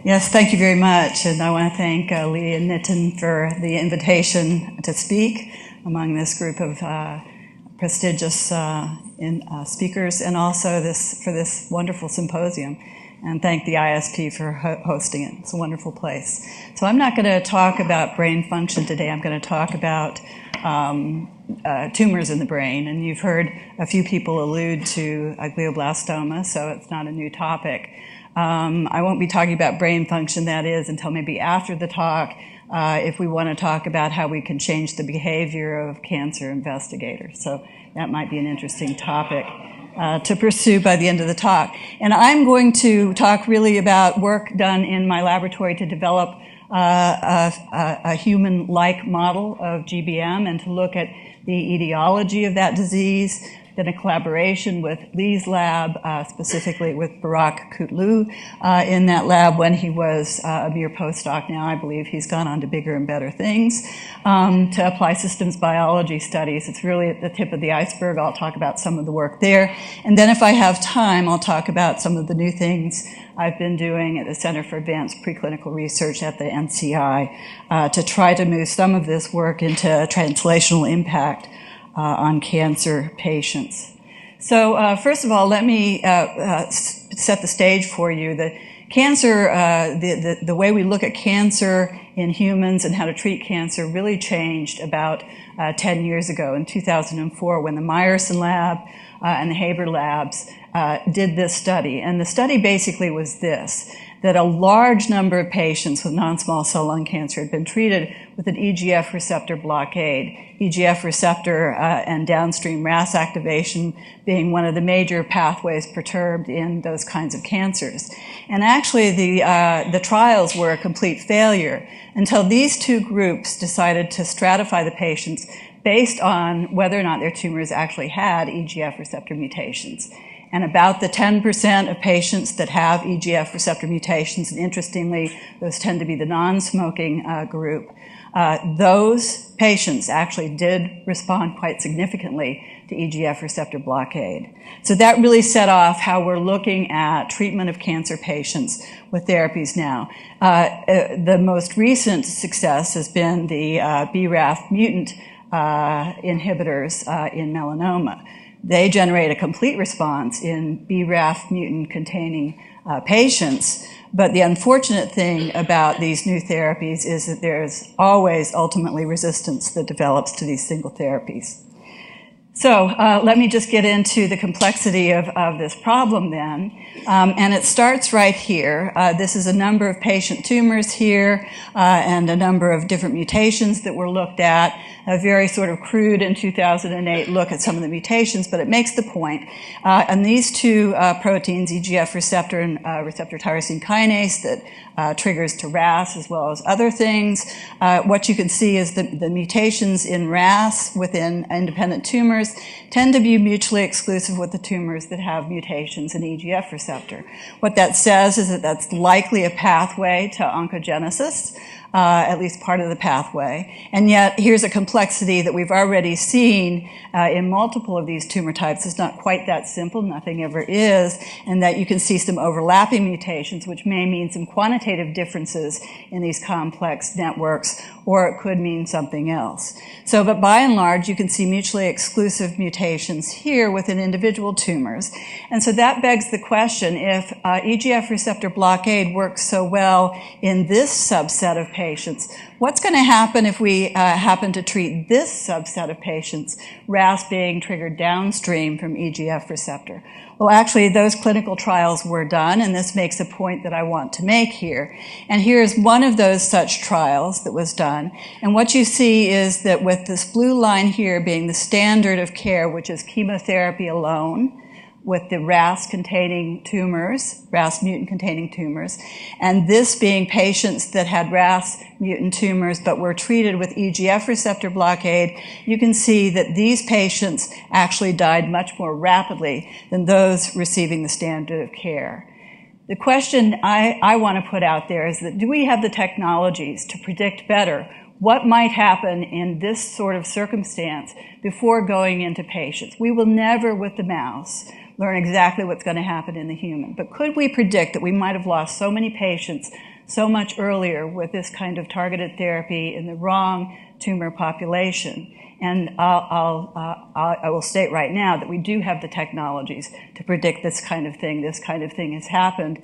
Yes, thank you very much. And I want to thank Lee and Nitin for the invitation to speak among this group of prestigious speakers, and also for this wonderful symposium. And thank the ISP for hosting it. It's a wonderful place. So I'm not going to talk about brain function today. I'm going to talk about tumors in the brain. And you've heard a few people allude to glioblastoma, so it's not a new topic. I won't be talking about brain function, that is, until maybe after the talk, if we want to talk about how we can change the behavior of cancer investigators. So that might be an interesting topic to pursue by the end of the talk. And I'm going to talk really about work done in my laboratory to develop a human-like model of GBM and to look at the etiology of that disease. Then a collaboration with Lee's lab, specifically with Barak Kutlu in that lab when he was a mere postdoc. Now I believe he's gone on to bigger and better things, to apply systems biology studies. It's really at the tip of the iceberg. I'll talk about some of the work there. And then if I have time, I'll talk about some of the new things I've been doing at the Center for Advanced Preclinical Research at the NCI to try to move some of this work into translational impact on cancer patients. So first of all, let me set the stage for you. The cancer, the way we look at cancer in humans and how to treat cancer really changed about 10 years ago in 2004 when the Meyerson lab and the Haber labs did this study. And the study basically was this, that a large number of patients with non-small cell lung cancer had been treated with an EGF receptor blockade. EGF receptor and downstream RAS activation being one of the major pathways perturbed in those kinds of cancers. And actually the trials were a complete failure until these two groups decided to stratify the patients based on whether or not their tumors actually had EGF receptor mutations. And about the 10% of patients that have EGF receptor mutations, and interestingly, those tend to be the non-smoking group, those patients actually did respond quite significantly to EGF receptor blockade. So that really set off how we're looking at treatment of cancer patients with therapies now. The most recent success has been the BRAF mutant inhibitors in melanoma. They generate a complete response in BRAF mutant-containing patients, but the unfortunate thing about these new therapies is that there's always ultimately resistance that develops to these single therapies. So let me just get into the complexity of this problem then. And it starts right here. This is a number of patient tumors here and a number of different mutations that were looked at. A very sort of crude in 2008 look at some of the mutations, but it makes the point. And these two proteins, EGF receptor and receptor tyrosine kinase, that triggers to RAS as well as other things. What you can see is the mutations in RAS within independent tumors tend to be mutually exclusive with the tumors that have mutations in EGF receptor. What that says is that that's likely a pathway to oncogenesis, at least part of the pathway. And yet, here's a complexity that we've already seen in multiple of these tumor types. It's not quite that simple, nothing ever is, and that you can see some overlapping mutations, which may mean some quantitative differences in these complex networks, or it could mean something else. So, but by and large, you can see mutually exclusive mutations here within individual tumors. And so that begs the question, if EGF receptor blockade works so well in this subset of patients, what's going to happen if we happen to treat this subset of patients, RAS being triggered downstream from EGF receptor? Well, actually, those clinical trials were done, and this makes a point that I want to make here. And here's one of those such trials that was done. And what you see is that with this blue line here being the standard of care, which is chemotherapy alone, with the RAS-containing tumors, RAS mutant-containing tumors, and this being patients that had RAS mutant tumors but were treated with EGF receptor blockade, you can see that these patients actually died much more rapidly than those receiving the standard of care. The question I want to put out there is that do we have the technologies to predict better what might happen in this sort of circumstance before going into patients? We will never, with the mouse, learn exactly what's going to happen in the human. But could we predict that we might have lost so many patients so much earlier with this kind of targeted therapy in the wrong tumor population. And I will state right now that we do have the technologies to predict this kind of thing. This kind of thing has happened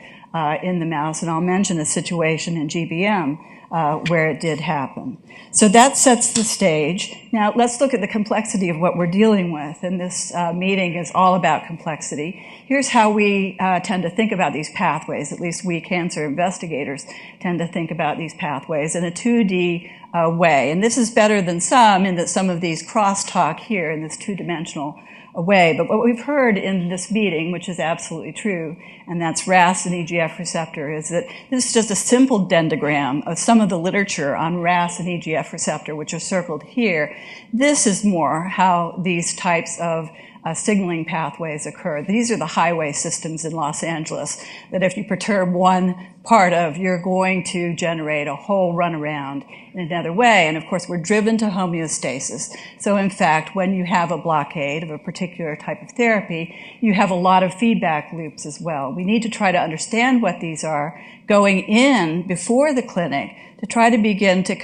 in the mouse, and I'll mention a situation in GBM where it did happen. So that sets the stage. Now let's look at the complexity of what we're dealing with, and this meeting is all about complexity. Here's how we tend to think about these pathways, at least we cancer investigators tend to think about these pathways in a 2D way. And this is better than some in that some of these crosstalk here in this two-dimensional way. But what we've heard in this meeting, which is absolutely true, and that's RAS and EGF receptor, is that this is just a simple dendrogram of some of the literature on RAS and EGF receptor, which are circled here. This is more how these types of signaling pathways occur. These are the highway systems in Los Angeles that if you perturb one part of, you're going to generate a whole runaround in another way. And of course, we're driven to homeostasis. So in fact, when you have a blockade of a particular type of therapy, you have a lot of feedback loops as well. We need to try to understand what these are going in before the clinic to try to begin to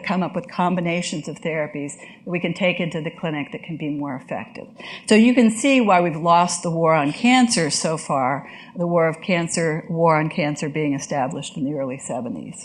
come up with combinations of therapies that we can take into the clinic that can be more effective. So you can see why we've lost the war on cancer so far, the war on cancer being established in the early 70s.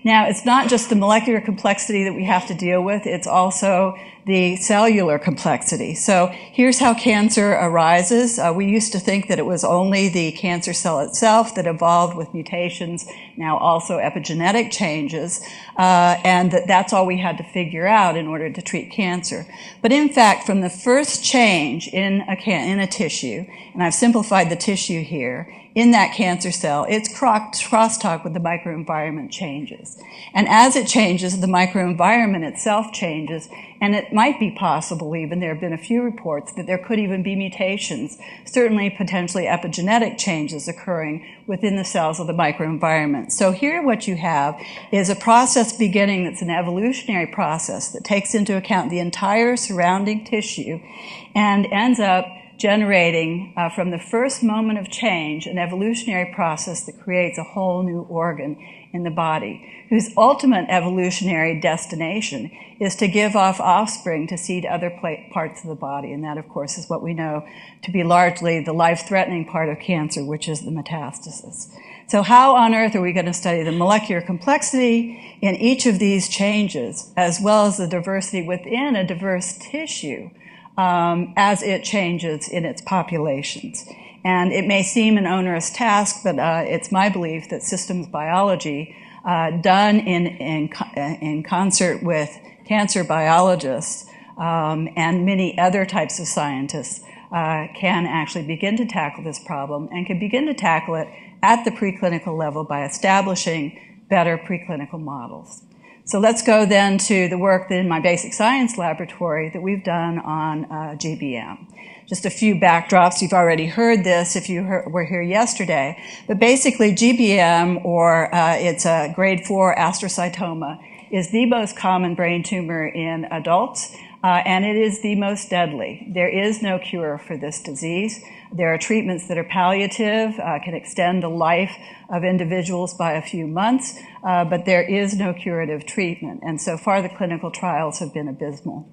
Now, it's not just the molecular complexity that we have to deal with, it's also the cellular complexity. So here's how cancer arises. We used to think that it was only the cancer cell itself that evolved with mutations, now also epigenetic changes, and that's all we had to figure out in order to treat cancer. But in fact, from the first change in a tissue, and I've simplified the tissue here, in that cancer cell, its crosstalk with the microenvironment changes. And as it changes, the microenvironment itself changes, and it might be possible even, there have been a few reports, that there could even be mutations, certainly potentially epigenetic changes occurring within the cells of the microenvironment. So here what you have is a process beginning that's an evolutionary process that takes into account the entire surrounding tissue and ends up generating, from the first moment of change, an evolutionary process that creates a whole new organ in the body, whose ultimate evolutionary destination is to give off offspring to seed other parts of the body. And that, of course, is what we know to be largely the life-threatening part of cancer, which is the metastasis. So how on earth are we going to study the molecular complexity in each of these changes, as well as the diversity within a diverse tissue, as it changes in its populations? And it may seem an onerous task, but it's my belief that systems biology, done in concert with cancer biologists and many other types of scientists, can actually begin to tackle this problem and can begin to tackle it at the preclinical level by establishing better preclinical models. So let's go then to the work in my basic science laboratory that we've done on GBM. Just a few backdrops. You've already heard this if you were here yesterday. But basically, GBM, or it's a grade 4 astrocytoma, is the most common brain tumor in adults, and it is the most deadly. There is no cure for this disease. There are treatments that are palliative, can extend the life of individuals by a few months, but there is no curative treatment. And so far, the clinical trials have been abysmal.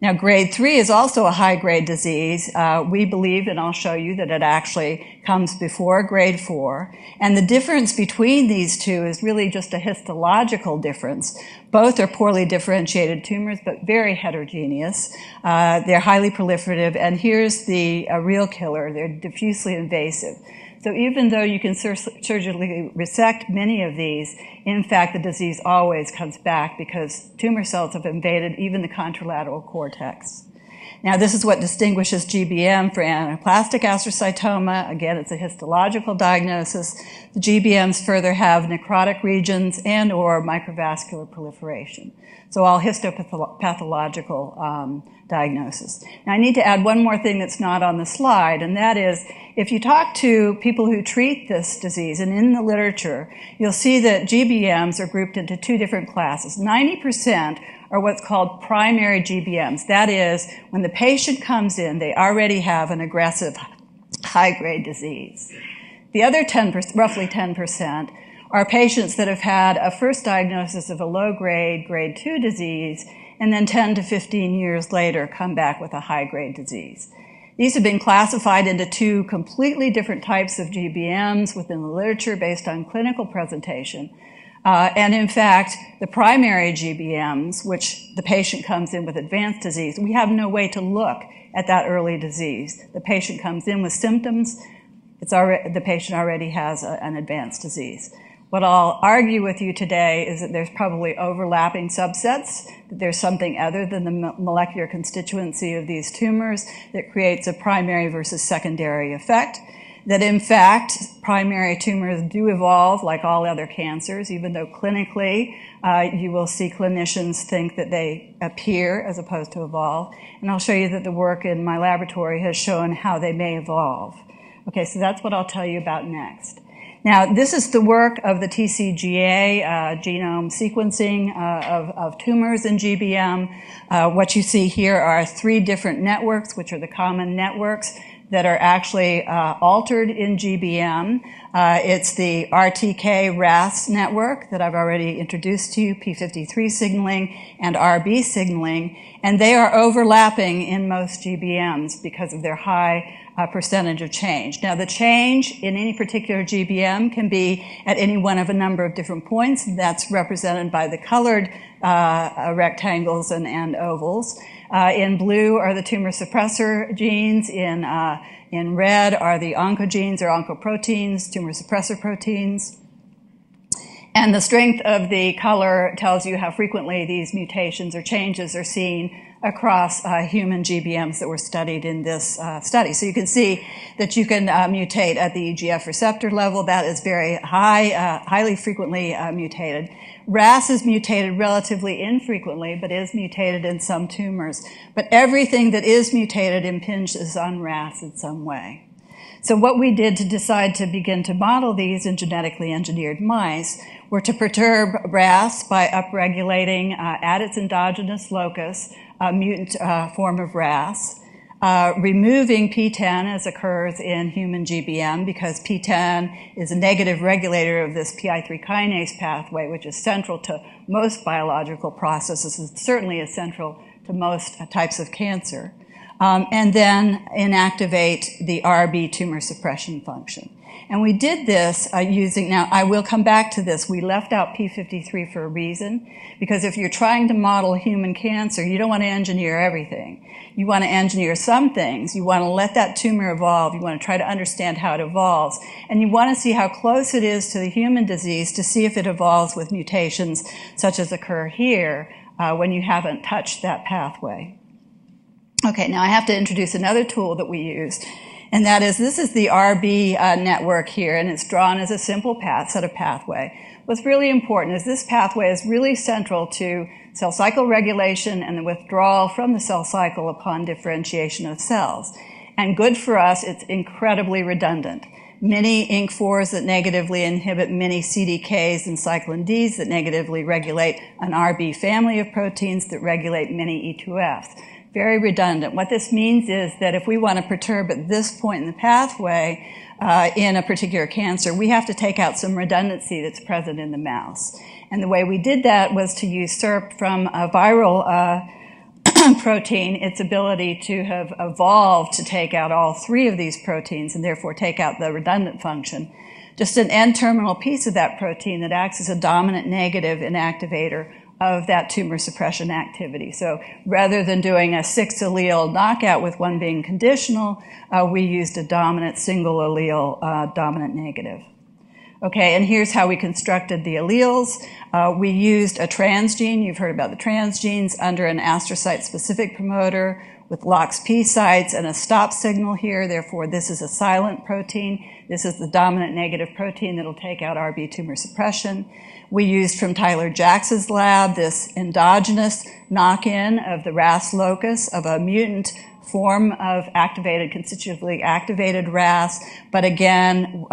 Now, grade 3 is also a high-grade disease. We believe, and I'll show you, that it actually comes before grade 4. And the difference between these two is really just a histological difference. Both are poorly differentiated tumors, but very heterogeneous. They're highly proliferative, and here's the real killer. They're diffusely invasive. So even though you can surgically resect many of these, in fact, the disease always comes back because tumor cells have invaded even the contralateral cortex. Now, this is what distinguishes GBM from anaplastic astrocytoma. Again, it's a histological diagnosis. The GBMs further have necrotic regions and or microvascular proliferation. So all histopathological diagnosis. Now, I need to add one more thing that's not on the slide, and that is, if you talk to people who treat this disease, and in the literature, you'll see that GBMs are grouped into two different classes. 90% are what's called primary GBMs. That is, when the patient comes in, they already have an aggressive high-grade disease. The other 10%, roughly 10%, are patients that have had a first diagnosis of a low-grade, grade 2 disease, and then 10 to 15 years later come back with a high-grade disease. These have been classified into two completely different types of GBMs within the literature based on clinical presentation. And in fact, the primary GBMs, which the patient comes in with advanced disease, we have no way to look at that early disease. The patient comes in with symptoms, the patient already has an advanced disease. What I'll argue with you today is that there's probably overlapping subsets, that there's something other than the molecular constituency of these tumors that creates a primary versus secondary effect, that in fact, primary tumors do evolve like all other cancers, even though clinically you will see clinicians think that they appear as opposed to evolve. And I'll show you that the work in my laboratory has shown how they may evolve. Okay, so that's what I'll tell you about next. Now, this is the work of the TCGA, genome sequencing of tumors in GBM. What you see here are 3 different networks, which are the common networks that are actually altered in GBM. It's the RTK RAS network that I've already introduced to you, P53 signaling and RB signaling, and they are overlapping in most GBMs because of their high percentage of change. Now, the change in any particular GBM can be at any one of a number of different points. That's represented by the colored rectangles and ovals. In blue are the tumor suppressor genes. In red are the oncogenes or oncoproteins, tumor suppressor proteins. And the strength of the color tells you how frequently these mutations or changes are seen across human GBMs that were studied in this study. So you can see that you can mutate at the EGF receptor level. That is very high, highly frequently mutated. RAS is mutated relatively infrequently, but is mutated in some tumors. But everything that is mutated impinges on RAS in some way. So what we did to decide to begin to model these in genetically engineered mice were to perturb RAS by upregulating at its endogenous locus a mutant form of RAS, removing PTEN as occurs in human GBM because PTEN is a negative regulator of this PI3 kinase pathway, which is central to most biological processes and certainly is central to most types of cancer. And then inactivate the RB tumor suppression function. And we did this using, now I will come back to this, we left out P53 for a reason, because if you're trying to model human cancer, you don't want to engineer everything. You want to engineer some things, you want to let that tumor evolve, you want to try to understand how it evolves, and you want to see how close it is to the human disease to see if it evolves with mutations such as occur here when you haven't touched that pathway. Okay, now I have to introduce another tool that we use, and that is, this is the RB network here, and it's drawn as a simple set of pathway. What's really important is this pathway is really central to cell cycle regulation and the withdrawal from the cell cycle upon differentiation of cells. And good for us, it's incredibly redundant. Many INK4s that negatively inhibit many CDKs and cyclin Ds that negatively regulate an RB family of proteins that regulate many E2Fs. Very redundant. What this means is that if we want to perturb at this point in the pathway in a particular cancer, we have to take out some redundancy that's present in the mouse. And the way we did that was to usurp from a viral protein its ability to have evolved to take out all 3 of these proteins and therefore take out the redundant function. Just an N-terminal piece of that protein that acts as a dominant negative inactivator of that tumor suppression activity. So rather than doing a 6 allele knockout with one being conditional, we used a dominant single allele dominant negative. Okay, and here's how we constructed the alleles. We used a transgene, you've heard about the transgenes, under an astrocyte-specific promoter with LOXP sites and a stop signal here. Therefore, this is a silent protein. This is the dominant negative protein that will take out RB tumor suppression. We used from Tyler Jax's lab this endogenous knock-in of the RAS locus of a mutant form of activated, constitutively activated RAS, but again,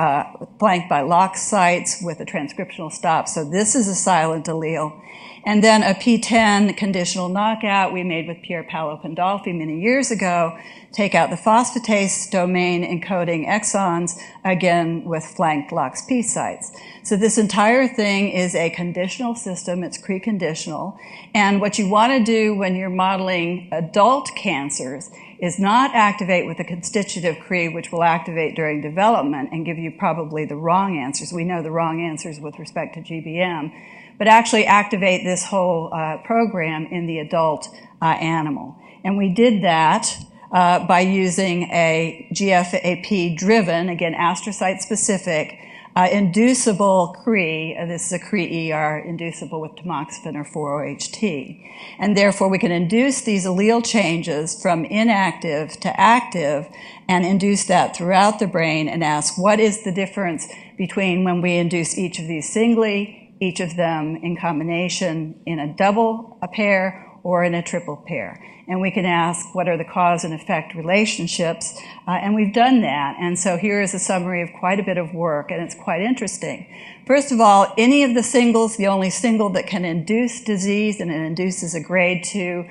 flanked by LOX sites with a transcriptional stop. So this is a silent allele. And then a PTEN conditional knockout we made with Pier Paolo Pandolfi many years ago, take out the phosphatase domain encoding exons again with flanked LOXP sites. So this entire thing is a conditional system. It's Cre conditional. And what you want to do when you're modeling adult cancers is not activate with a constitutive Cre, which will activate during development and give you probably the wrong answers. We know the wrong answers with respect to GBM, but actually activate this whole program in the adult animal. And we did that by using a GFAP-driven, again, astrocyte-specific, inducible Cre. This is a Cre-ER inducible with tamoxifen or 4-OHT. And therefore, we can induce these allele changes from inactive to active and induce that throughout the brain and ask, what is the difference between when we induce each of these singly, each of them in combination in a double pair or in a triple pair? And we can ask, what are the cause and effect relationships? And we've done that. And so here is a summary of quite a bit of work, and it's quite interesting. First of all, any of the singles, the only single that can induce disease, and it induces a grade 2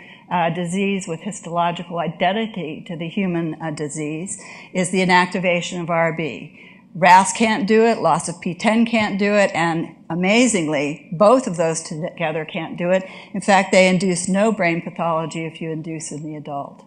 disease with histological identity to the human disease, is the inactivation of RB. RAS can't do it, loss of PTEN can't do it, and amazingly, both of those together can't do it. In fact, they induce no brain pathology if you induce in the adult.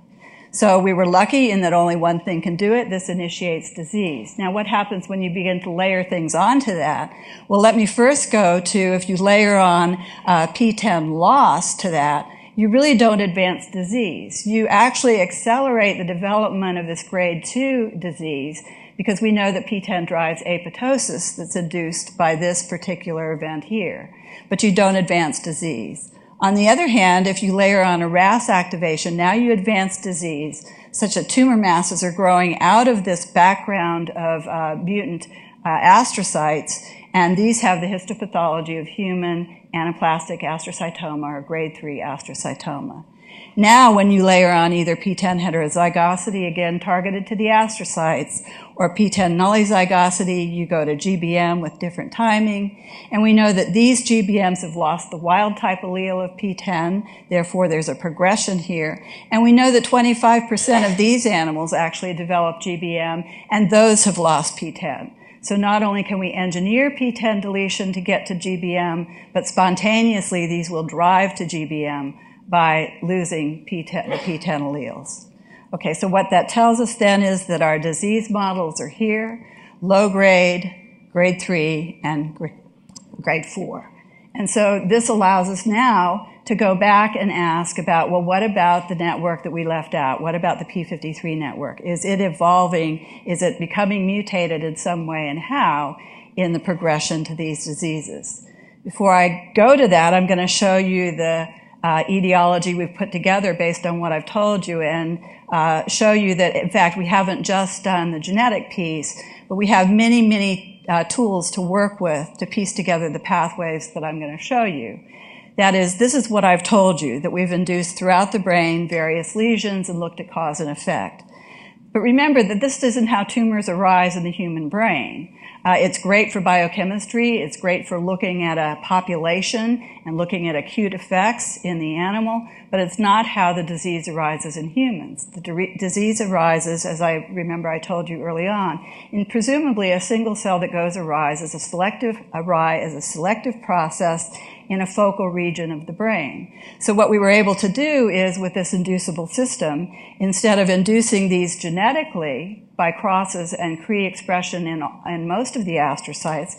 So we were lucky in that only one thing can do it. This initiates disease. Now, what happens when you begin to layer things onto that? Well, let me first go to, if you layer on PTEN loss to that, you really don't advance disease. You actually accelerate the development of this grade 2 disease, because we know that PTEN drives apoptosis that's induced by this particular event here. But you don't advance disease. On the other hand, if you layer on a RAS activation, now you advance disease such that tumor masses are growing out of this background of mutant astrocytes, and these have the histopathology of human anaplastic astrocytoma or grade 3 astrocytoma. Now, when you layer on either PTEN heterozygosity, again targeted to the astrocytes, or PTEN nullizygosity, you go to GBM with different timing. And we know that these GBMs have lost the wild type allele of PTEN, therefore there's a progression here. And we know that 25% of these animals actually develop GBM, and those have lost PTEN. So not only can we engineer PTEN deletion to get to GBM, but spontaneously these will drive to GBM by losing the PTEN alleles. Okay, so what that tells us then is that our disease models are here, low grade, grade 3, and grade 4. And so this allows us now to go back and ask about, well, what about the network that we left out? What about the P53 network? Is it evolving? Is it becoming mutated in some way, and how in the progression to these diseases? Before I go to that, I'm going to show you the etiology we've put together based on what I've told you, and show you that, in fact, we haven't just done the genetic piece, but we have many, many tools to work with to piece together the pathways that I'm going to show you. That is, this is what I've told you, that we've induced throughout the brain various lesions and looked at cause and effect. But remember that this isn't how tumors arise in the human brain. It's great for biochemistry. It's great for looking at a population and looking at acute effects in the animal, but it's not how the disease arises in humans. The disease arises, as I remember I told you early on, in presumably a single cell that goes awry as a selective process in a focal region of the brain. So what we were able to do is, with this inducible system, instead of inducing these genetically by crosses and Cre expression in most of the astrocytes,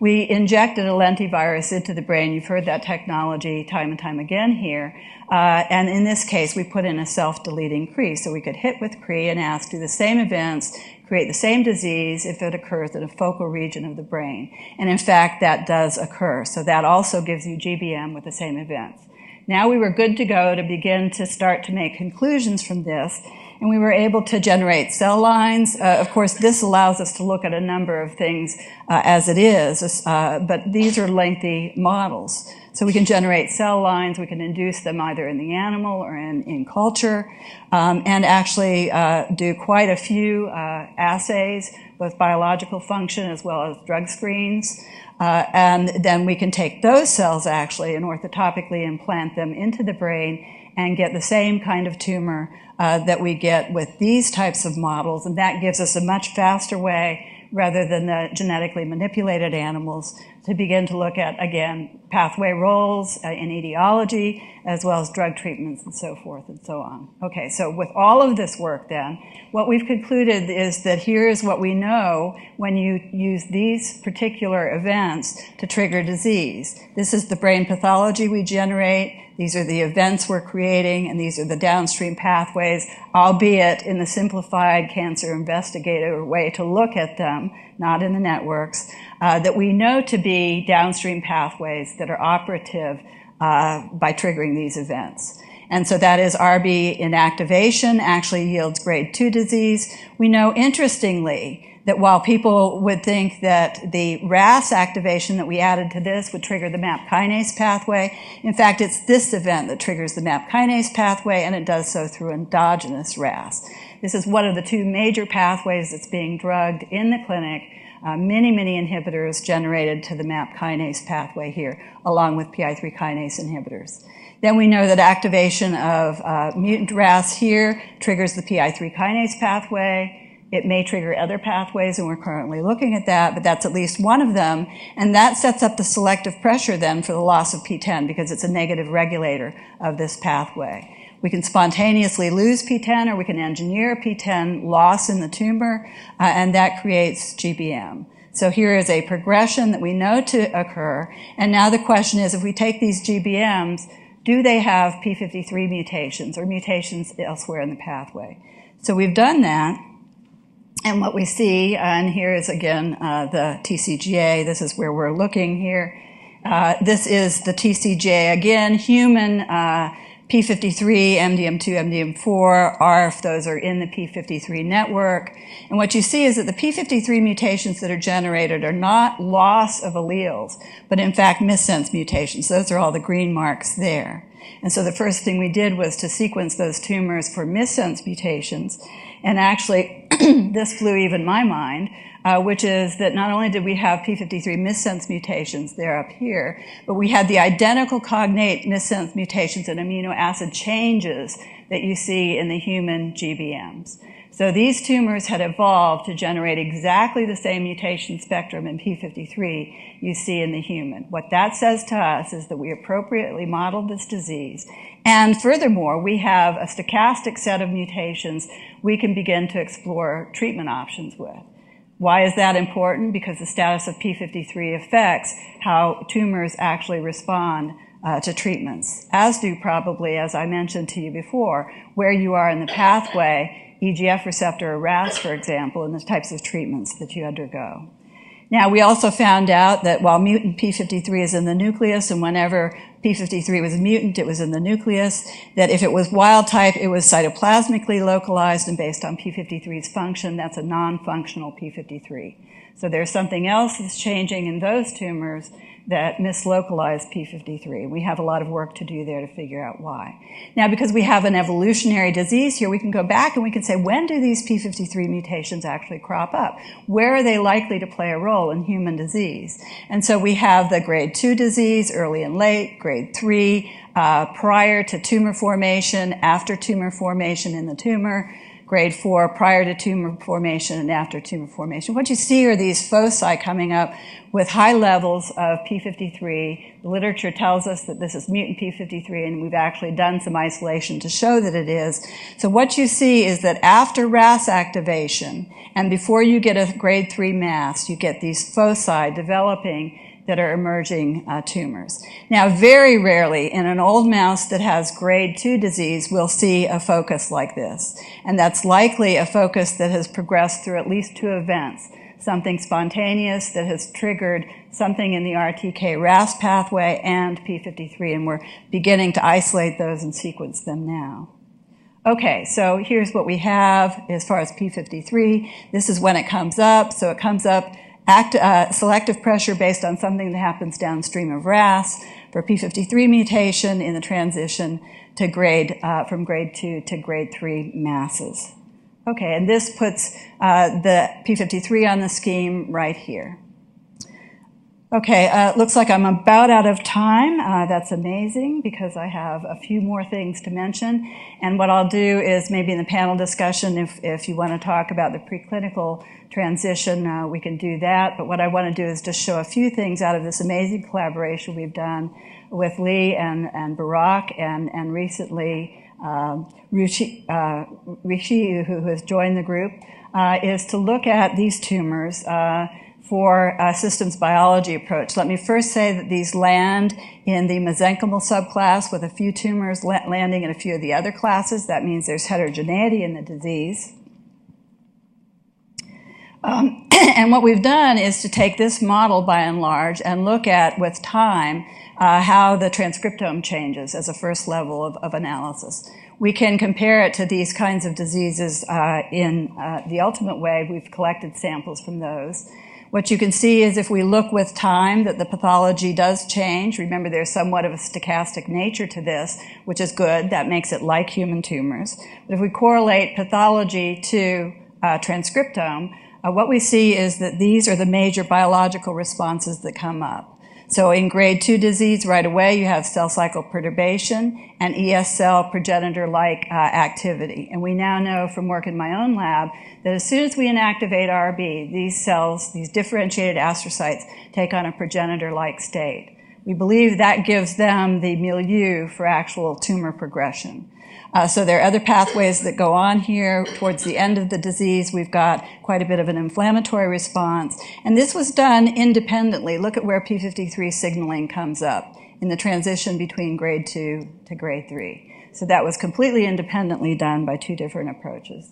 we injected a lentivirus into the brain. You've heard that technology time and time again here. And in this case, we put in a self-deleting Cre. So we could hit with Cre and ask, do the same events, create the same disease if it occurs in a focal region of the brain. And in fact, that does occur. So that also gives you GBM with the same events. Now we were good to go to begin to start to make conclusions from this. And we were able to generate cell lines. Of course, this allows us to look at a number of things as it is, but these are lengthy models. So we can generate cell lines, we can induce them either in the animal or in culture, and actually do quite a few assays, both biological function as well as drug screens. And then we can take those cells actually and orthotopically implant them into the brain and get the same kind of tumor that we get with these types of models. And that gives us a much faster way, rather than the genetically manipulated animals, to begin to look at, again, pathway roles in etiology, as well as drug treatments and so forth and so on. Okay, so with all of this work then, what we've concluded is that here is what we know when you use these particular events to trigger disease. This is the brain pathology we generate. These are the events we're creating, and these are the downstream pathways, albeit in the simplified cancer investigator way to look at them, not in the networks, that we know to be downstream pathways that are operative by triggering these events. And so that is RB inactivation actually yields grade 2 disease. We know, interestingly, that while people would think that the RAS activation that we added to this would trigger the MAP kinase pathway, in fact, it's this event that triggers the MAP kinase pathway, and it does so through endogenous RAS. This is one of the two major pathways that's being drugged in the clinic. Many inhibitors generated to the MAP kinase pathway here, along with PI3 kinase inhibitors. Then we know that activation of mutant RAS here triggers the PI3 kinase pathway. It may trigger other pathways, and we're currently looking at that, but that's at least one of them. And that sets up the selective pressure then for the loss of PTEN, because it's a negative regulator of this pathway. We can spontaneously lose PTEN, or we can engineer PTEN loss in the tumor, and that creates GBM. So here is a progression that we know to occur. And now the question is, if we take these GBMs, do they have P53 mutations or mutations elsewhere in the pathway? So we've done that. And what we see, and here is again the TCGA, this is where we're looking here. This is the TCGA, again, human P53, MDM2, MDM4, ARF, those are in the P53 network. And what you see is that the P53 mutations that are generated are not loss of alleles, but in fact missense mutations. Those are all the green marks there. And so the first thing we did was to sequence those tumors for missense mutations. And actually, this blew even my mind, which is that not only did we have P53 missense mutations there up here, but we had the identical cognate missense mutations and amino acid changes that you see in the human GBMs. So these tumors had evolved to generate exactly the same mutation spectrum in P53 you see in the human. What that says to us is that we appropriately modeled this disease. And furthermore, we have a stochastic set of mutations we can begin to explore treatment options with. Why is that important? Because the status of P53 affects how tumors actually respond to treatments, as do probably, as I mentioned to you before, where you are in the pathway, EGF receptor or RAS, for example, and the types of treatments that you undergo. Now, we also found out that while mutant P53 is in the nucleus, and whenever P53 was mutant, it was in the nucleus, that if it was wild type, it was cytoplasmically localized, and based on P53's function, that's a non-functional P53. So there's something else that's changing in those tumors that mislocalize P53. We have a lot of work to do there to figure out why. Now, because we have an evolutionary disease here, we can go back and we can say, when do these P53 mutations actually crop up? Where are they likely to play a role in human disease? And so we have the grade 2 disease, early and late, grade 3, prior to tumor formation, after tumor formation in the tumor, grade 4 prior to tumor formation and after tumor formation. What you see are these foci coming up with high levels of P53. The literature tells us that this is mutant P53, and we've actually done some isolation to show that it is. So what you see is that after RAS activation, and before you get a grade 3 mass, you get these foci developing that are emerging tumors. Now, very rarely in an old mouse that has grade 2 disease, we'll see a focus like this. And that's likely a focus that has progressed through at least 2 events. Something spontaneous that has triggered something in the RTK RAS pathway and P53, and we're beginning to isolate those and sequence them now. Okay, so here's what we have as far as P53. This is when it comes up. So it comes up selective pressure based on something that happens downstream of RAS for P53 mutation in the transition to from grade 2 to grade 3 masses. Okay, and this puts the P53 on the scheme right here. Okay, looks like I'm about out of time. That's amazing because I have a few more things to mention. And what I'll do is maybe in the panel discussion, if you want to talk about the preclinical transition, we can do that. But what I want to do is just show a few things out of this amazing collaboration we've done with Lee and Barak and recently Rishi, who has joined the group, is to look at these tumors for a systems biology approach. Let me first say that these land in the mesenchymal subclass with a few tumors landing in a few of the other classes. That means there's heterogeneity in the disease. And what we've done is to take this model by and large and look at, with time, how the transcriptome changes as a first level of analysis. We can compare it to these kinds of diseases in the ultimate way. We've collected samples from those. What you can see is if we look with time that the pathology does change. Remember, there's somewhat of a stochastic nature to this, which is good. That makes it like human tumors. But if we correlate pathology to transcriptome, what we see is that these are the major biological responses that come up. So in grade 2 disease, right away, you have cell cycle perturbation and ES cell progenitor-like activity. And we now know from work in my own lab that as soon as we inactivate RB, these cells, these differentiated astrocytes, take on a progenitor-like state. We believe that gives them the milieu for actual tumor progression. So there are other pathways that go on here. Towards the end of the disease, we've got quite a bit of an inflammatory response. And this was done independently. Look at where P53 signaling comes up in the transition between grade 2 to grade 3. So that was completely independently done by two different approaches.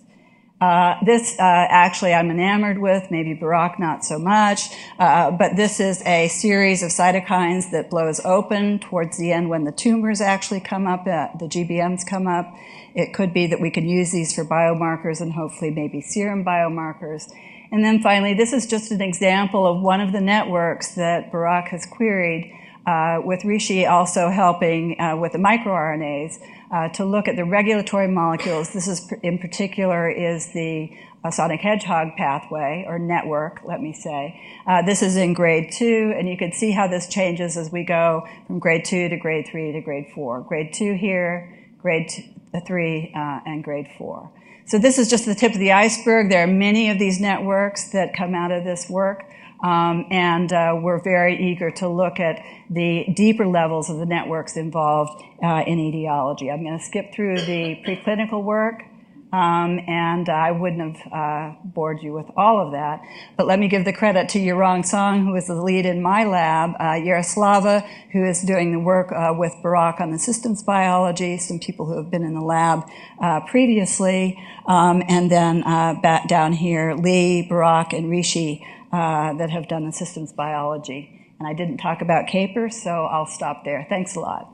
This actually I'm enamored with, maybe Barak not so much, but this is a series of cytokines that blows open towards the end when the tumors actually come up, the GBMs come up. It could be that we can use these for biomarkers and hopefully maybe serum biomarkers. And then finally, this is just an example of one of the networks that Barak has queried, with Rishi also helping with the microRNAs. To look at the regulatory molecules. This is, in particular, is the sonic hedgehog pathway, or network, let me say. This is in grade 2, and you can see how this changes as we go from grade 2 to grade 3 to grade 4. Grade 2 here, grade 3, and grade 4. So this is just the tip of the iceberg. There are many of these networks that come out of this work. And we're very eager to look at the deeper levels of the networks involved in etiology. I'm going to skip through the preclinical work, and I wouldn't have bored you with all of that. But let me give the credit to Yurong Song, who is the lead in my lab, Yaroslava, who is doing the work with Barak on the systems biology, some people who have been in the lab previously, and then back down here, Lee, Barak, and Rishi, that have done the systems biology. And I didn't talk about CAPER, so I'll stop there. Thanks a lot.